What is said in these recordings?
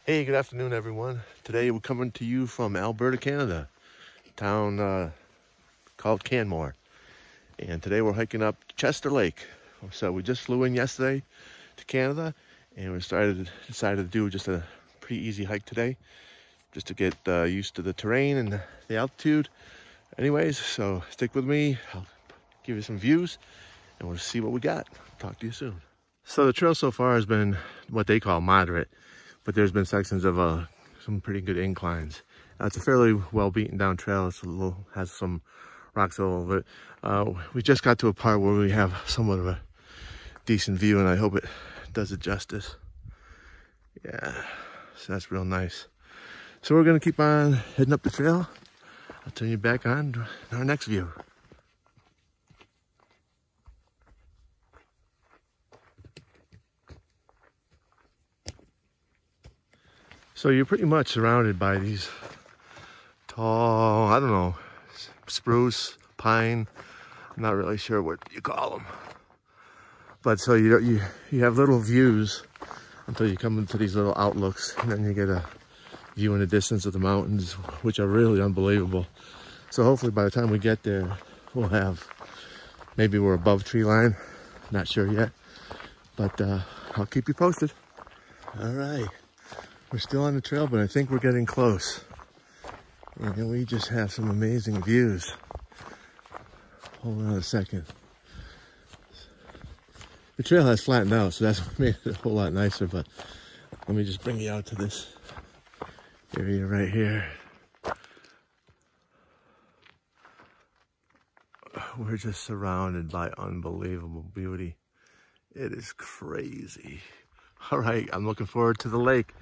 Hey, good afternoon, everyone. Today we're coming to you from Alberta, Canada, town called Canmore. And today we're hiking up Chester Lake. So we just flew in yesterday to Canada, and we decided to do just a pretty easy hike today, just to get used to the terrain and the altitude. Anyways, so stick with me. I'll give you some views, and we'll see what we got. Talk to you soon. So the trail so far has been what they call moderate, but there's been sections of some pretty good inclines. It's a fairly well beaten down trail. It's has some rocks all over it. We just got to a part where we have somewhat of a decent view, and I hope it does it justice. Yeah, so that's real nice. So we're gonna keep on heading up the trail. I'll turn you back on to our next view. So you're pretty much surrounded by these tall, I don't know, spruce, pine, I'm not really sure what you call them. But so you have little views until you come into these little outlooks, and then you get a view in the distance of the mountains, which are really unbelievable. So hopefully by the time we get there, we'll have, maybe we're above tree line, not sure yet, but I'll keep you posted. All right. We're still on the trail, but I think we're getting close. And we just have some amazing views. Hold on a second. The trail has flattened out, so that's made it a whole lot nicer, but let me just bring you out to this area right here. We're just surrounded by unbelievable beauty. It is crazy. All right, I'm looking forward to the lake.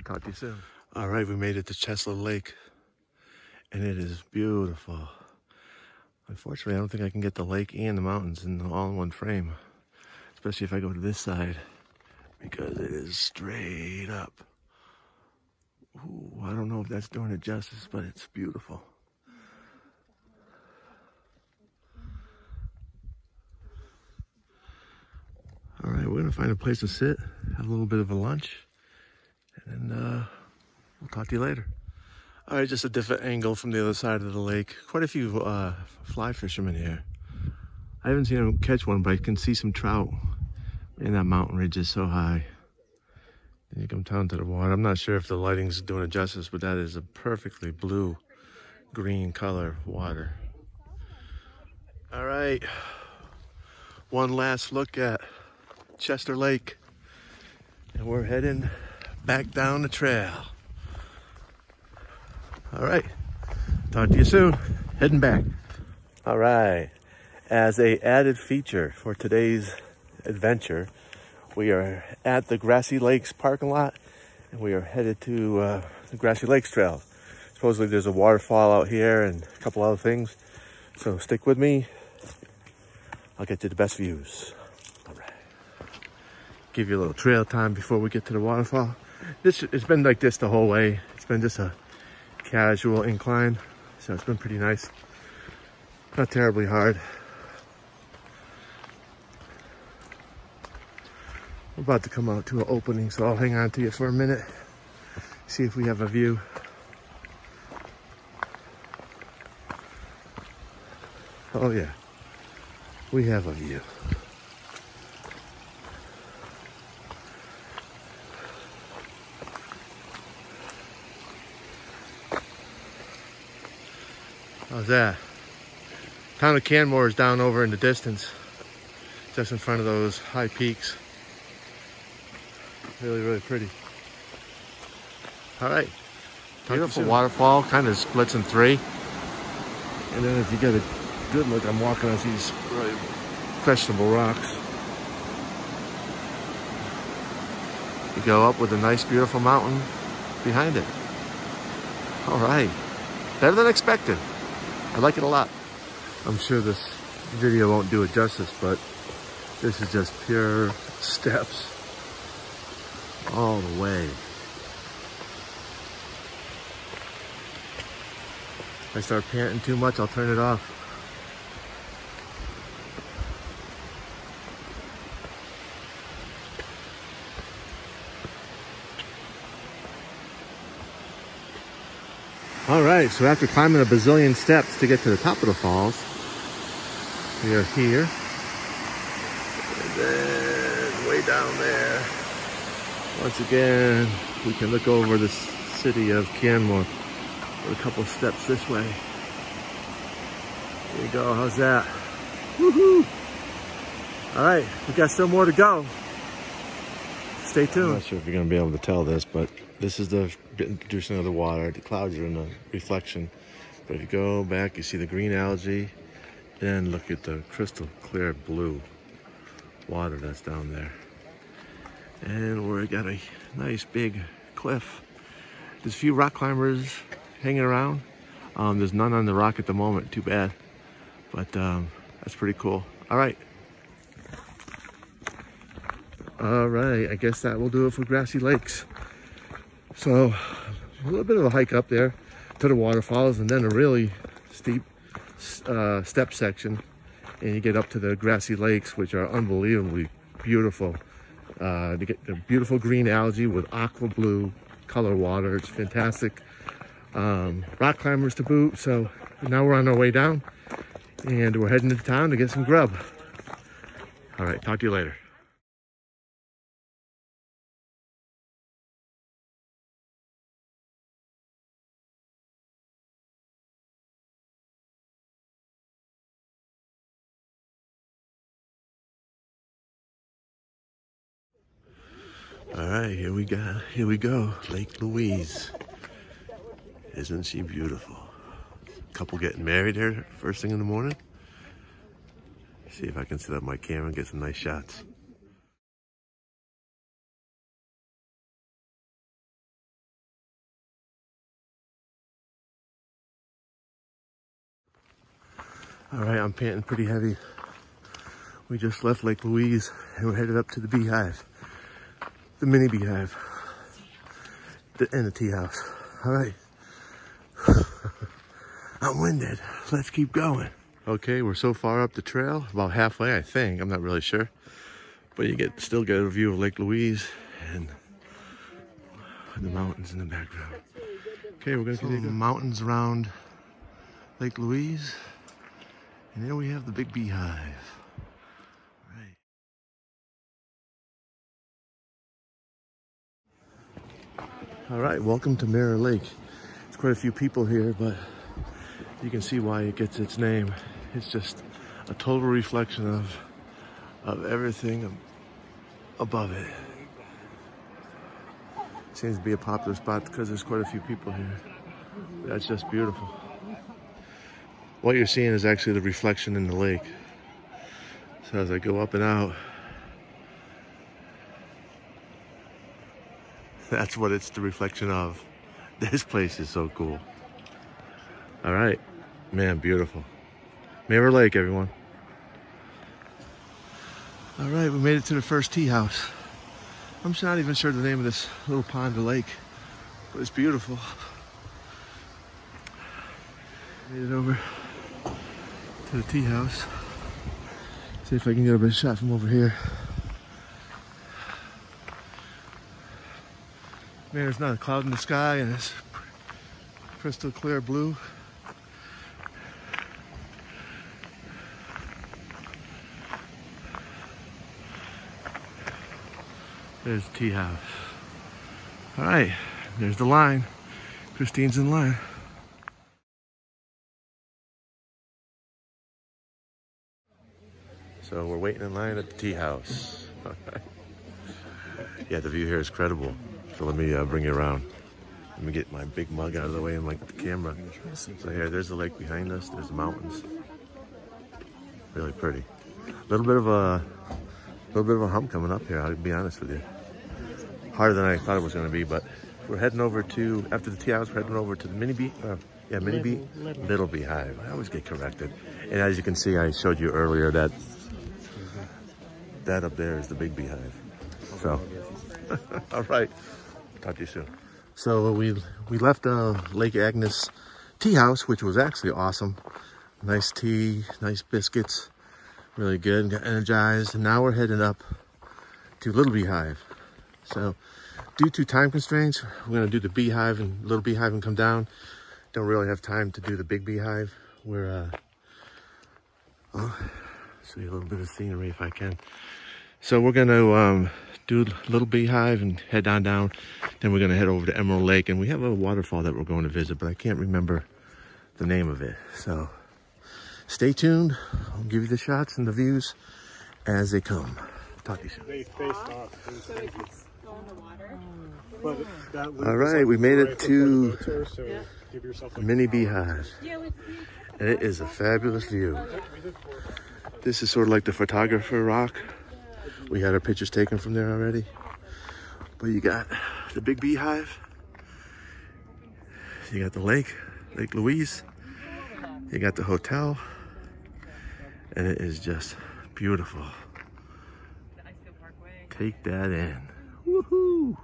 Talk to you soon. All right, we made it to Chester Lake, and it is beautiful. Unfortunately, I don't think I can get the lake and the mountains all in one frame, especially if I go to this side, because it is straight up. Ooh, I don't know if that's doing it justice, but it's beautiful. All right, we're gonna find a place to sit, have a little bit of a lunch, and then we'll talk to you later. All right, just a different angle from the other side of the lake. Quite a few fly fishermen here. I haven't seen them catch one, but I can see some trout. And that mountain ridge is so high. And you come down to the water. I'm not sure if the lighting's doing it justice, but that is a perfectly blue-green color water. All right, one last look at Chester Lake. And we're heading back down the trail. All right, talk to you soon. Heading back. All right, as a added feature for today's adventure, we are at the Grassy Lakes parking lot, and we are headed to the Grassy Lakes Trail. Supposedly there's a waterfall out here and a couple other things, so stick with me. I'll get you the best views. All right, give you a little trail time before we get to the waterfall. It's been like this the whole way. It's been just a casual incline, so it's been pretty nice, not terribly hard. We're about to come out to an opening, so I'll hang on to you for a minute, see if we have a view. Oh yeah, we have a view. How's that? Town of Canmore is down over in the distance, just in front of those high peaks. Really, really pretty. All right. Beautiful waterfall, kind of splits in three. And then if you get a good look, I'm walking on these really questionable rocks. You go up with a nice, beautiful mountain behind it. All right. Better than expected. I like it a lot. I'm sure this video won't do it justice, but this is just pure steps all the way. If I start panting too much, I'll turn it off. All right, so after climbing a bazillion steps to get to the top of the falls, we are here. And then way down there, once again, we can look over the city of Canmore with a couple steps this way. There you go, how's that? Woohoo! All right, we got still more to go. Stay tuned. I'm not sure if you're gonna be able to tell this, but this is the introducing of the water. The clouds are in the reflection. But if you go back, you see the green algae, then look at the crystal clear blue water that's down there. And we got a nice big cliff. There's a few rock climbers hanging around. There's none on the rock at the moment, too bad. But that's pretty cool. All right, I guess that will do it for Grassy Lakes. So a little bit of a hike up there to the waterfalls, and then a really steep step section, and you get up to the Grassy Lakes, which are unbelievably beautiful. To get the beautiful green algae with aqua blue color water. It's fantastic. Rock climbers to boot. So now we're on our way down, and we're heading into town to get some grub. All right, talk to you later. All right, here we go. Lake Louise. Isn't she beautiful? Couple getting married here first thing in the morning. See if I can set up my camera and get some nice shots. All right, I'm panting pretty heavy. We just left Lake Louise and we're headed up to the beehive. The mini beehive. And the tea house. All right. I'm winded. Let's keep going. Okay, we're so far up the trail, about halfway, I think. I'm not really sure. But you still get a view of Lake Louise and the mountains in the background. Okay, we're gonna continue the mountains around Lake Louise. And there we have the big beehive. All right, welcome to Mirror Lake. There's quite a few people here, but you can see why it gets its name. It's just a total reflection of everything above it. Seems to be a popular spot because there's quite a few people here. That's just beautiful. What you're seeing is actually the reflection in the lake. So as I go up and out, that's what it's the reflection of. This place is so cool. All right, man, beautiful. Mirror Lake, everyone. All right, we made it to the first tea house. I'm not even sure the name of this little pond or lake, but it's beautiful. Made it over to the tea house. See if I can get a better shot from over here. Man, there's not a cloud in the sky and it's crystal clear blue. There's the tea house. All right, there's the line. Christine's in line. So we're waiting in line at the tea house. All right. Yeah, the view here is incredible. So let me bring you around. Let me get my big mug out of the way and like the camera. So here, there's the lake behind us. There's the mountains. Really pretty. A little bit of a hump coming up here, I'll be honest with you. Harder than I thought it was going to be, but we're heading over to, after the tea house, we're heading over to the Little Beehive. I always get corrected. And as you can see, I showed you earlier that up there is the big beehive. So, all right, talk to you soon. So we left Lake Agnes tea house, which was actually awesome. Nice tea, nice biscuits, really good, got energized. And now we're heading up to Little Beehive. So due to time constraints, we're gonna do the beehive and Little Beehive and come down. don't really have time to do the big beehive. We're, I'll show you a little bit of scenery if I can. So we're gonna do a little beehive and head on down. Then we're gonna head over to Emerald Lake, and we have a waterfall that we're going to visit, but I can't remember the name of it. So stay tuned. I'll give you the shots and the views as they come. Talk to you soon. They face off. So it could go in the water. But All right, we made it to give yourself a mini beehive. And it is a fabulous view. This is sort of like the photographer rock. We had our pictures taken from there already. But you got the big beehive. You got the lake, Lake Louise. You got the hotel. And it is just beautiful. Take that in. Woohoo!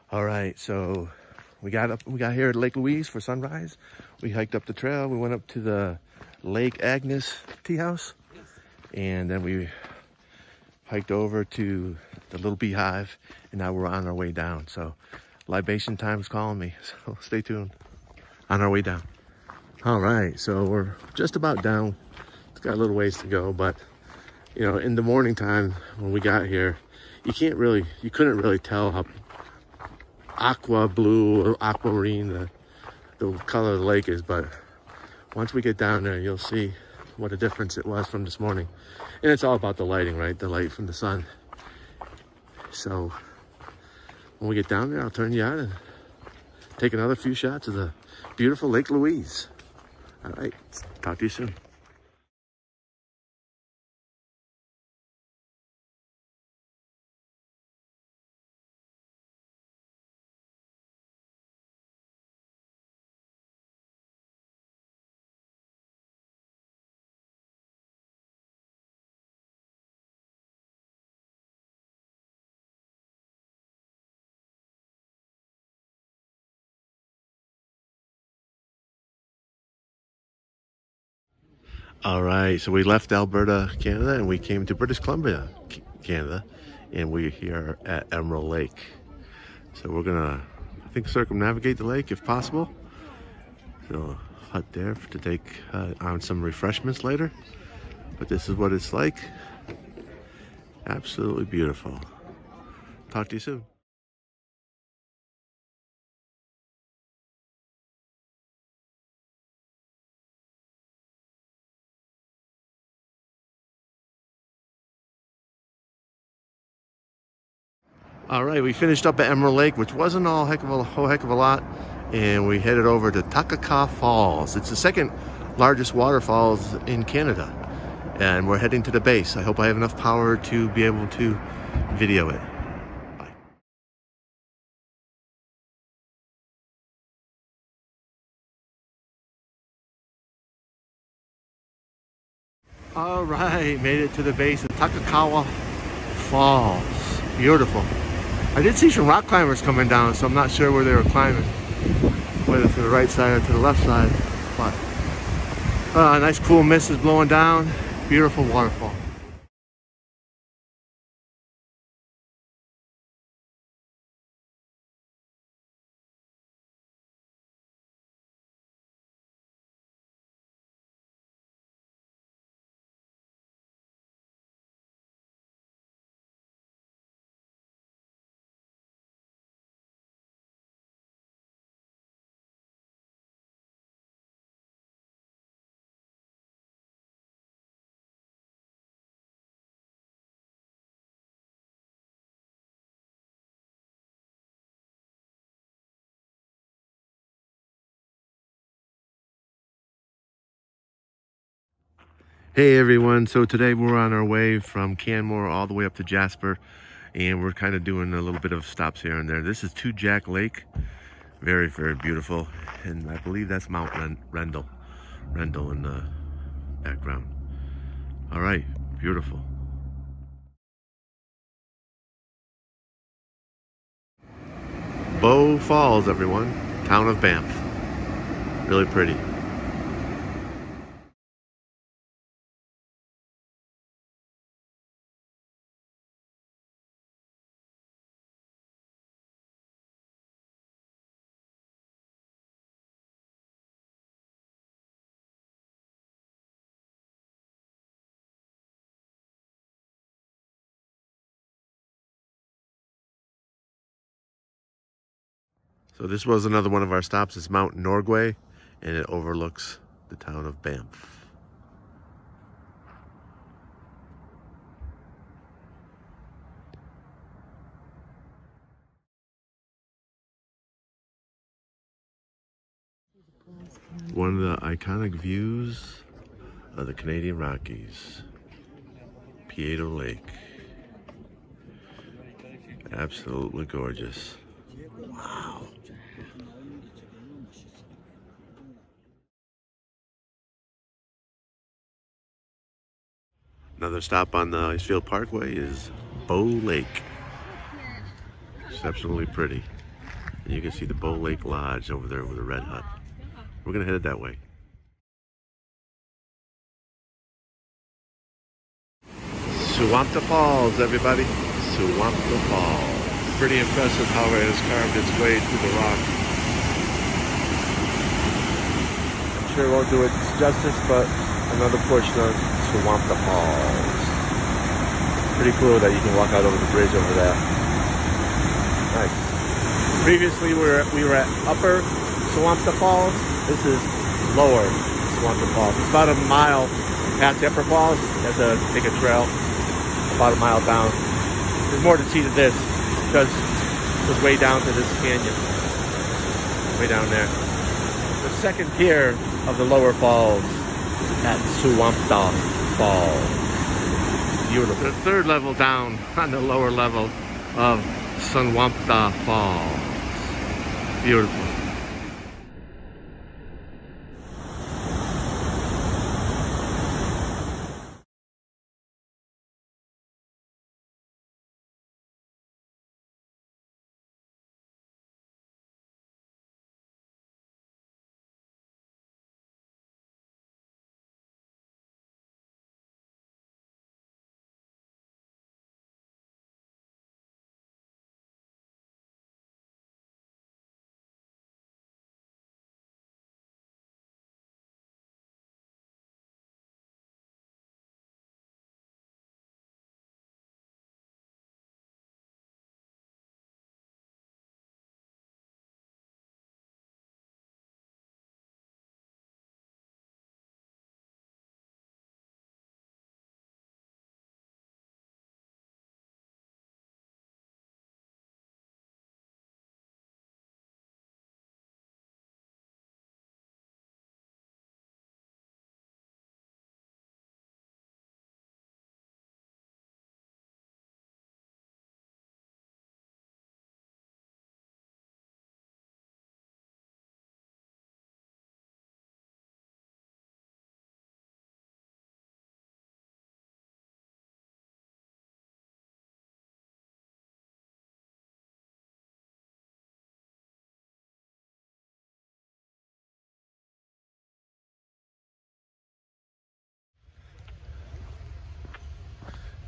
All right, so we got here at Lake Louise for sunrise. We hiked up the trail. We went up to the Lake Agnes tea house, and then we hiked over to the little beehive, and now we're on our way down. So libation time's calling me, so stay tuned. On our way down. All right, so we're just about down. It's got a little ways to go, but you know, in the morning time when we got here, you couldn't really tell how aqua blue or aquamarine the color of the lake is, but once we get down there, you'll see what a difference it was from this morning. And it's all about the lighting, right? The light from the sun. So when we get down there, I'll turn you on and take another few shots of the beautiful Lake Louise. All right, talk to you soon. All right, so we left Alberta, Canada, and we came to British Columbia, Canada, and we're here at Emerald Lake. So we're gonna, I think, circumnavigate the lake if possible. So hut there to take on some refreshments later. But this is what it's like. Absolutely beautiful. Talk to you soon. All right, we finished up at Emerald Lake, which wasn't a whole heck of a lot, and we headed over to Takaka Falls. It's the second largest waterfalls in Canada, and we're heading to the base. I hope I have enough power to be able to video it. Bye. All right, made it to the base of Takakawa Falls. Beautiful. I did see some rock climbers coming down, so I'm not sure where they were climbing, whether to the right side or to the left side. But a nice cool mist is blowing down. Beautiful waterfall. Hey everyone, so today we're on our way from Canmore all the way up to Jasper, and we're kind of doing a little bit of stops here and there. This is Two Jack Lake, very, very beautiful, and I believe that's Mount Rendell in the background. All right, beautiful. Bow Falls, everyone, town of Banff. Really pretty. So this was another one of our stops. It's Mount Norgway, and it overlooks the town of Banff. One of the iconic views of the Canadian Rockies. Pieto Lake. Absolutely gorgeous. Wow. Another stop on the Icefield Parkway is Bow Lake. Exceptionally pretty. And you can see the Bow Lake Lodge over there with a red hut. We're gonna head it that way. Suwamta Falls, everybody. Suwamta Falls. Pretty impressive how it has carved its way through the rock. I'm sure it won't do it justice, but another portion of Suwamta Falls. Pretty cool that you can walk out over the bridge over there. Nice. Previously we were at Upper Suwamta Falls. This is Lower Suwamta Falls. It's about a mile past the Upper Falls. You have to take a trail about a mile down. There's more to see to this because it goes way down to this canyon. Way down there. The second pier of the Lower Falls at Suwamta Falls. Beautiful. The third level down on the lower level of Suwamta Falls. Beautiful.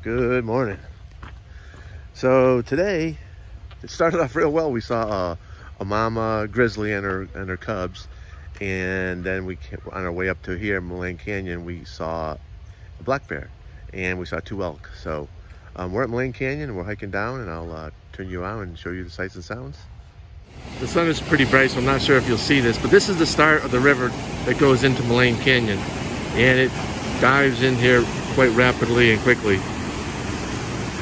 Good morning. So today, it started off real well. We saw a mama grizzly and her cubs, and then on our way up to here, Mullane Canyon, we saw a black bear, and we saw 2 elk. So we're at Mullane Canyon, and we're hiking down, and I'll turn you around and show you the sights and sounds. The sun is pretty bright, so I'm not sure if you'll see this, but this is the start of the river that goes into Mullane Canyon, and it dives in here quite rapidly and quickly.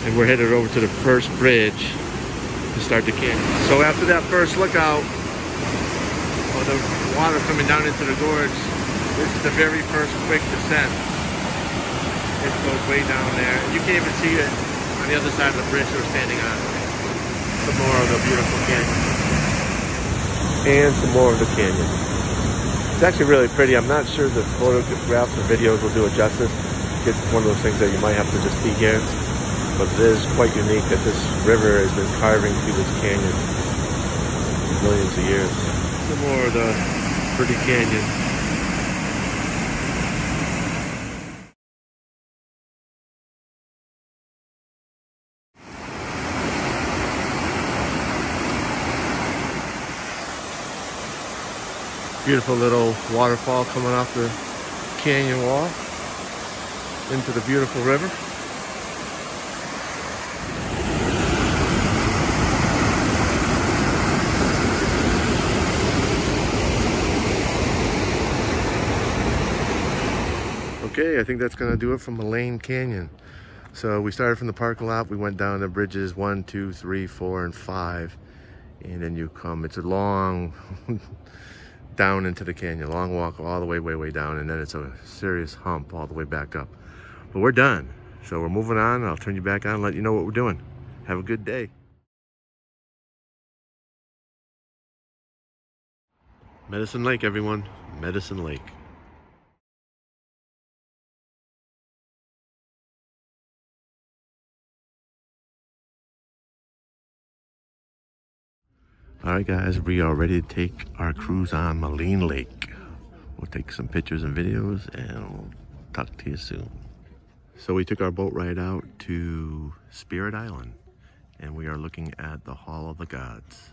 And we're headed over to the first bridge to start the canyon. So after that first lookout of the water coming down into the gorge, this is the very first quick descent. It goes way down there. You can't even see it on the other side of the bridge we're standing on. Some more of the beautiful canyon. And some more of the canyon. It's actually really pretty. I'm not sure the photographs or videos will do it justice. It's one of those things that you might have to just be here. But it is quite unique that this river has been carving through this canyon for millions of years. Some more of the pretty canyon. Beautiful little waterfall coming off the canyon wall into the beautiful river. Okay, I think that's gonna do it from Elaine Canyon. So we started from the parking lot, we went down the bridges 1, 2, 3, 4, and 5, and then you come, it's a long down into the canyon, long walk all the way, way down, and then it's a serious hump all the way back up. But we're done, so we're moving on. I'll turn you back on and let you know what we're doing. Have a good day. Medicine Lake, everyone, Medicine Lake. All right, guys, we are ready to take our cruise on Moline Lake. We'll take some pictures and videos, and we'll talk to you soon. So we took our boat ride out to Spirit Island, and we are looking at the Hall of the Gods.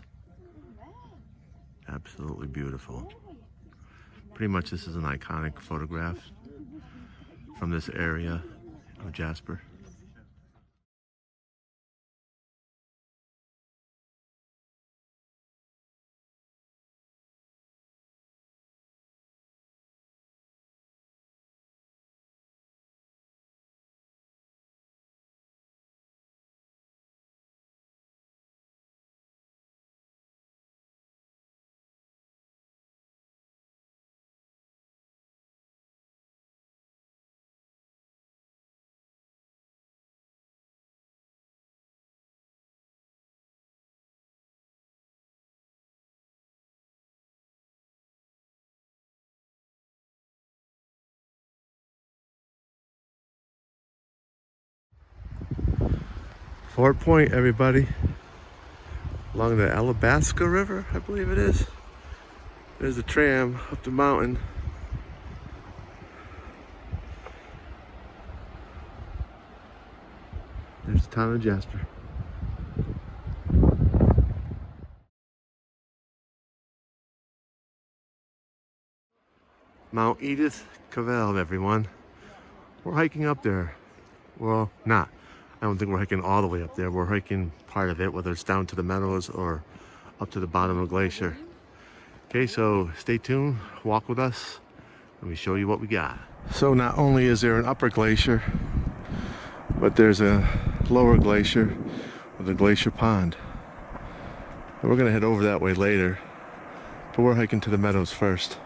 Absolutely beautiful. Pretty much this is an iconic photograph from this area of Jasper. Fort Point, everybody, along the Alabasca River, I believe it is. There's a tram up the mountain. There's the town of Jasper. Mount Edith Cavell, everyone. We're hiking up there. Well, not. I don't think we're hiking all the way up there. We're hiking part of it, whether it's down to the meadows or up to the bottom of the glacier. Okay, so stay tuned, walk with us, and we show you what we got. So not only is there an upper glacier, but there's a lower glacier with a glacier pond. And we're gonna head over that way later, but we're hiking to the meadows first.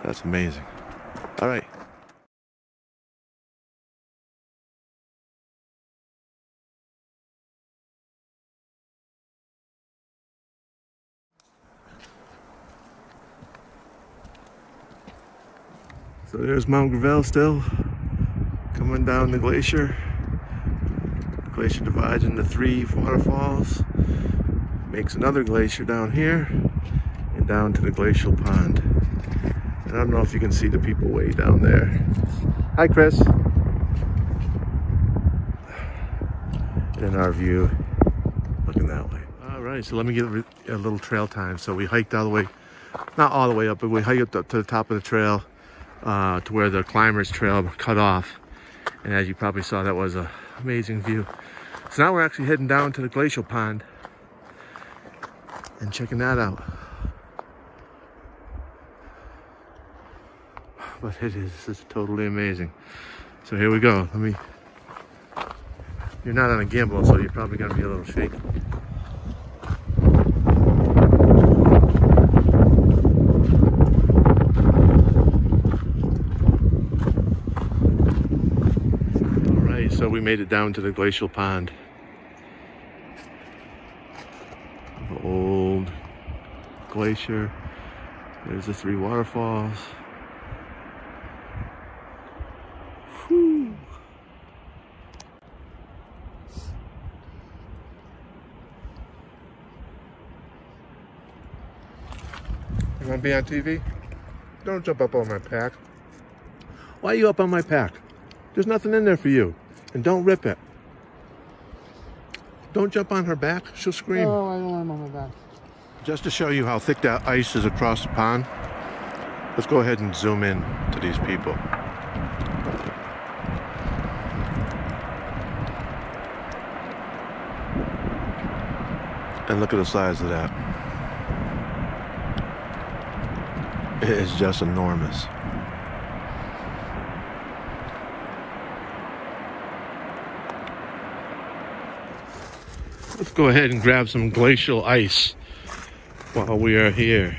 That's amazing. All right. So there's Mount Gravel still coming down the glacier. The glacier divides into 3 waterfalls, makes another glacier down here, and down to the glacial pond. And I don't know if you can see the people way down there. Hi, Chris. And in our view, looking that way. All right, so let me give a little trail time. So we hiked all the way, not all the way up, but we hiked up to the top of the trail to where the climbers trail cut off. And as you probably saw, that was an amazing view. So now we're actually heading down to the glacial pond and checking that out. But it's totally amazing. So here we go. You're not on a gimbal, so you're probably gonna be a little shaky. All right, so we made it down to the glacial pond. The old glacier. There's the 3 waterfalls. Whew. to be on TV? Don't jump up on my pack. Why are you up on my pack? There's nothing in there for you. And don't rip it. Don't jump on her back. She'll scream. Oh, I don't want him on my back. Just to show you how thick that ice is across the pond, let's go ahead and zoom in to these people. And look at the size of that. It is just enormous. Let's go ahead and grab some glacial ice while we are here.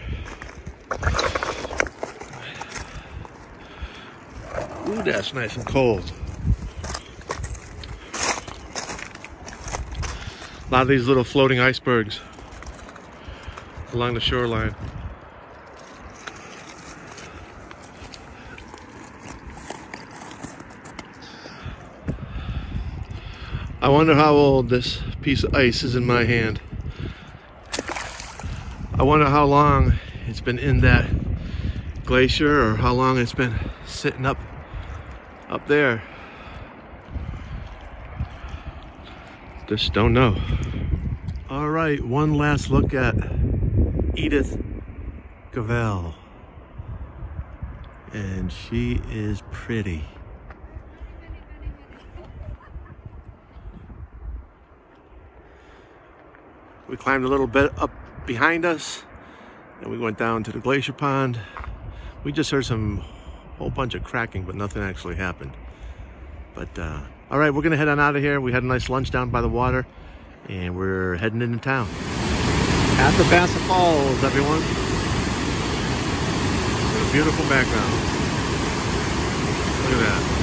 Ooh, that's nice and cold. A lot of these little floating icebergs along the shoreline. I wonder how old this piece of ice is in my hand. I wonder how long it's been in that glacier, or how long it's been sitting up there. Just don't know. All right, one last look at Edith Cavell. And she is pretty. We climbed a little bit up behind us, and we went down to the glacier pond. We just heard whole bunch of cracking, but nothing actually happened. But all right, we're gonna head on out of here. We had a nice lunch down by the water, and we're heading into town. At the Banff Falls, everyone. What a beautiful background. Look at that.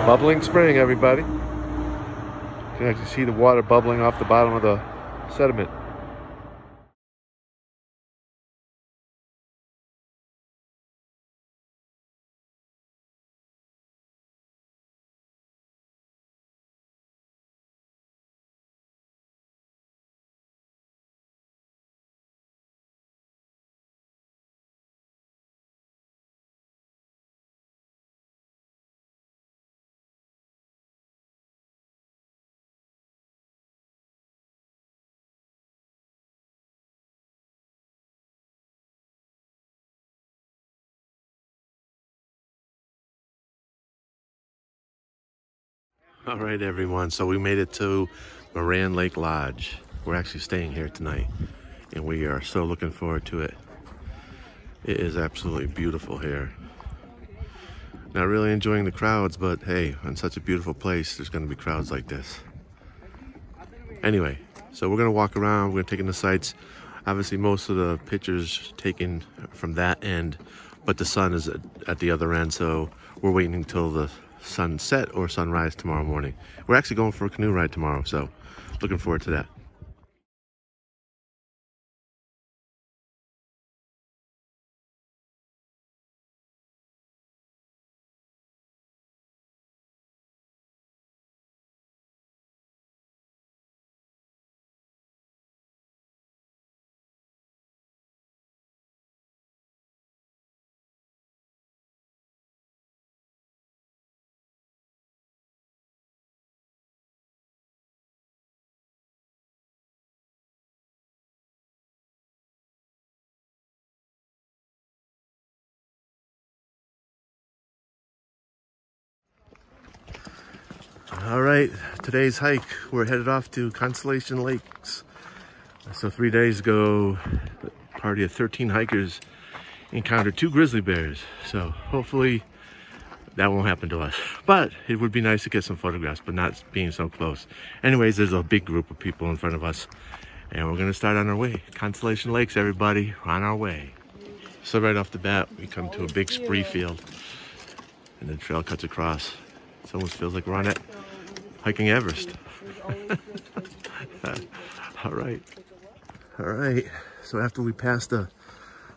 Bubbling spring, everybody. You can actually see the water bubbling off the bottom of the sediment. All right, everyone, so we made it to Moran Lake Lodge. We're actually staying here tonight, and we are so looking forward to it. It is absolutely beautiful here. Not really enjoying the crowds, but hey, in such a beautiful place, there's gonna be crowds like this. Anyway, so we're gonna walk around, we're gonna take in the sights. Obviously, most of the pictures taken from that end, but the sun is at the other end, so we're waiting until the sunset or sunrise tomorrow morning. We're actually going for a canoe ride tomorrow, so looking forward to that. All right, today's hike, we're headed off to Constellation Lakes. So 3 days ago, a party of 13 hikers encountered 2 grizzly bears. So hopefully that won't happen to us. But it would be nice to get some photographs, but not being so close. Anyways, there's a big group of people in front of us, and we're gonna start on our way. Constellation Lakes, everybody, we're on our way. So right off the bat, we come to a big spree field, and the trail cuts across. It almost feels like we're on it. Hiking Everest. All right. So after we passed a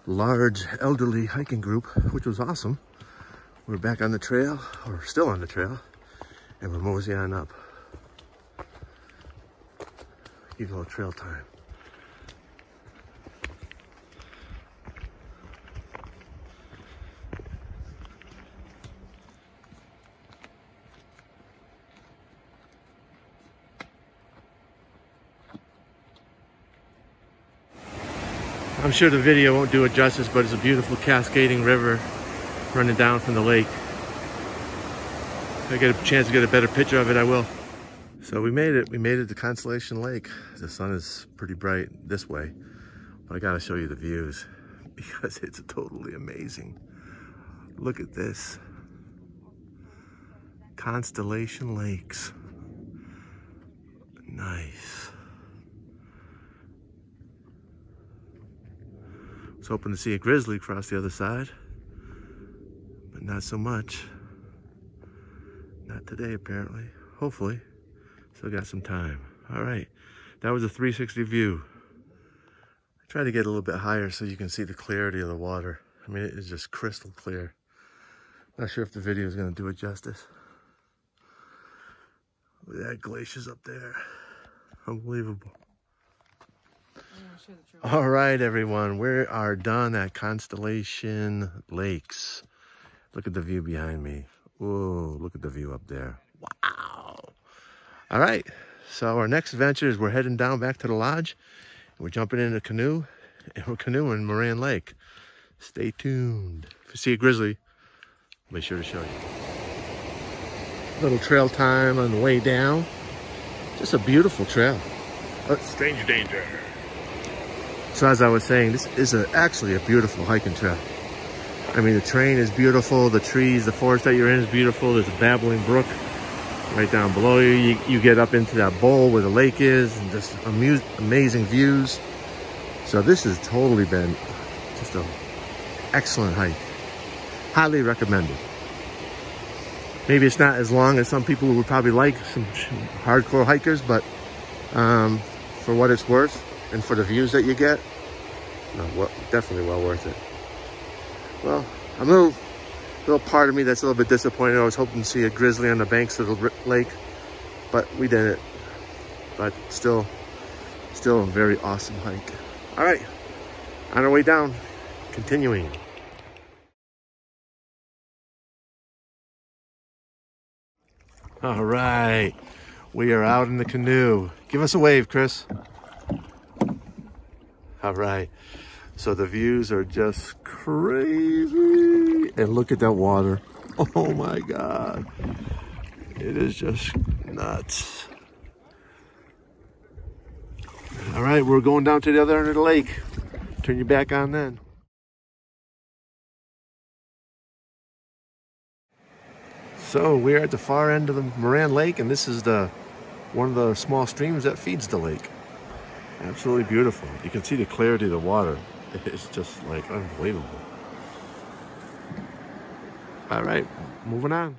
large elderly hiking group, which was awesome, we're back on the trail, or still on the trail, And we're moseying on up. Give a little trail time. I'm sure the video won't do it justice, but it's a beautiful cascading river running down from the lake. If I get a chance to get a better picture of it, I will. So we made it. We made it to Constellation Lake. The sun is pretty bright this way, but I gotta show you the views because it's totally amazing. Look at this. Constellation Lakes. Nice. I was hoping to see a grizzly cross the other side, but not so much. Not today, apparently. Hopefully. Still got some time. All right. That was a 360 view. I tried to get a little bit higher so you can see the clarity of the water. I mean, it is just crystal clear. Not sure if the video is going to do it justice. Look at that, glaciers up there. Unbelievable. All right, everyone. We are done at Constellation Lakes. Look at the view behind me. Whoa, look at the view up there. Wow. All right. So our next adventure is we're heading down back to the lodge. We're jumping in a canoe and we're canoeing Moran Lake. Stay tuned. If you see a grizzly, I'll be sure to show you. Little trail time on the way down. Just a beautiful trail. Stranger danger. So as I was saying, this is actually a beautiful hiking trail. I mean, the terrain is beautiful. The trees, the forest that you're in is beautiful. There's a babbling brook right down below you. You get up into that bowl where the lake is and just amazing views. So this has totally been just an excellent hike. Highly recommended. Maybe it's not as long as some people would probably like, some hardcore hikers, but for what it's worth and for the views that you get, well, definitely well worth it. Well, I'm a little part of me that's a little bit disappointed. I was hoping to see a grizzly on the banks of the lake, but we didn't. But still a very awesome hike. All right, on our way down, continuing. All right, we are out in the canoe. Give us a wave, Chris. All right, so the views are just crazy. And look at that water. Oh my God. It is just nuts. All right, we're going down to the other end of the lake. Turn you back on then. So we're at the far end of the Moran Lake, and this is one of the small streams that feeds the lake. Absolutely beautiful. You can see the clarity of the water. It's just like unbelievable. All right, moving on.